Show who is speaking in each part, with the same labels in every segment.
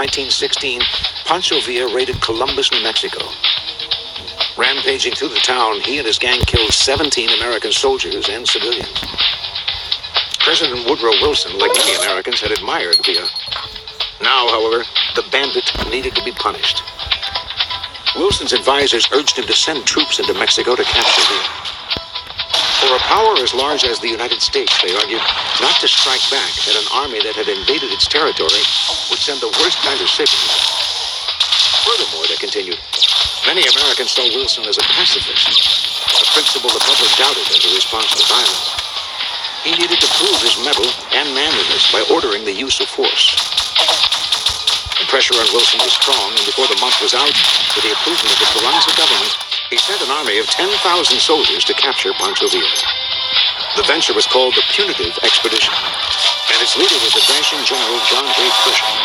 Speaker 1: 1916, Pancho Villa raided Columbus, New Mexico. Rampaging through the town, he and his gang killed 17 American soldiers and civilians. President Woodrow Wilson, like many Americans, had admired Villa. Now, however, the bandit needed to be punished. Wilson's advisors urged him to send troops into Mexico to capture Villa. For a power as large as the United States, they argued, not to strike back at an army that had invaded its territory would send the worst kind of signal. Furthermore, they continued, many Americans saw Wilson as a pacifist, a principle the public doubted as a response to violence. He needed to prove his mettle and manliness by ordering the use of force. The pressure on Wilson was strong, and before the month was out, with the approval of the Carranza government, he sent an army of 10,000 soldiers to capture Pancho Villa. The venture was called the Punitive Expedition, and its leader was the dashing General John J. Pershing,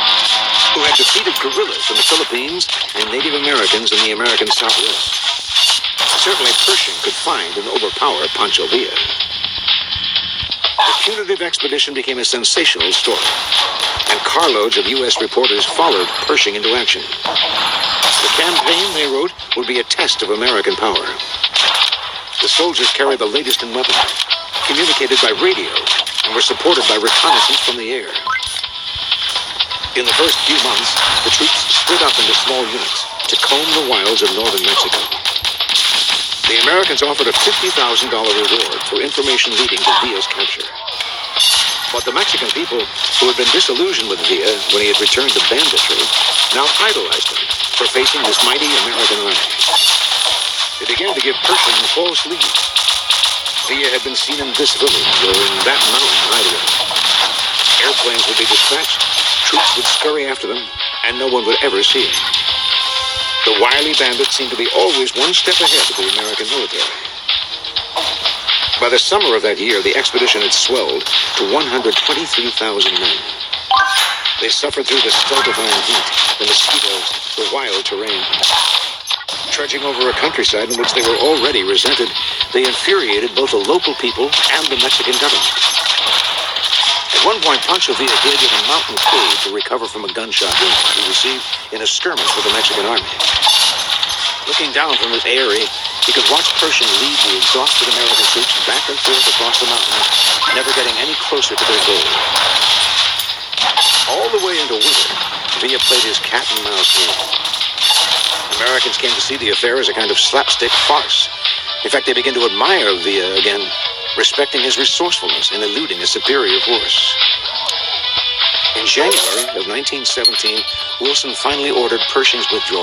Speaker 1: who had defeated guerrillas in the Philippines and Native Americans in the American Southwest. Certainly Pershing could find and overpower Pancho Villa. The Punitive Expedition became a sensational story, and carloads of U.S. reporters followed Pershing into action. The campaign, they wrote, would be a test of American power. The soldiers carried the latest in weaponry, communicated by radio, and were supported by reconnaissance from the air. In the first few months, the troops split up into small units to comb the wilds of northern Mexico. The Americans offered a $50,000 reward for information leading to Villa's capture. But the Mexican people, who had been disillusioned with Villa when he had returned to banditry, now idolized him for facing this mighty American army. They began to give Pershing false leads. Villa had been seen in this village or in that mountain hideaway. Airplanes would be dispatched, troops would scurry after them, and no one would ever see him. The wily bandit seemed to be always one step ahead of the American military. By the summer of that year, the expedition had swelled to 123,000 men. They suffered through the stultifying heat, the mosquitoes, the wild terrain. Trudging over a countryside in which they were already resented, they infuriated both the local people and the Mexican government. At one point, Pancho Villa hid in a mountain cave to recover from a gunshot wound he received in a skirmish with the Mexican army. Looking down from his eyrie, he could watch Pershing lead the exhausted American troops back and forth across the mountains, never getting any closer to their goal. All the way into winter, Villa played his cat-and-mouse game. Americans came to see the affair as a kind of slapstick farce. In fact, they began to admire Villa again, respecting his resourcefulness in eluding a superior force. In January of 1917, Wilson finally ordered Pershing's withdrawal.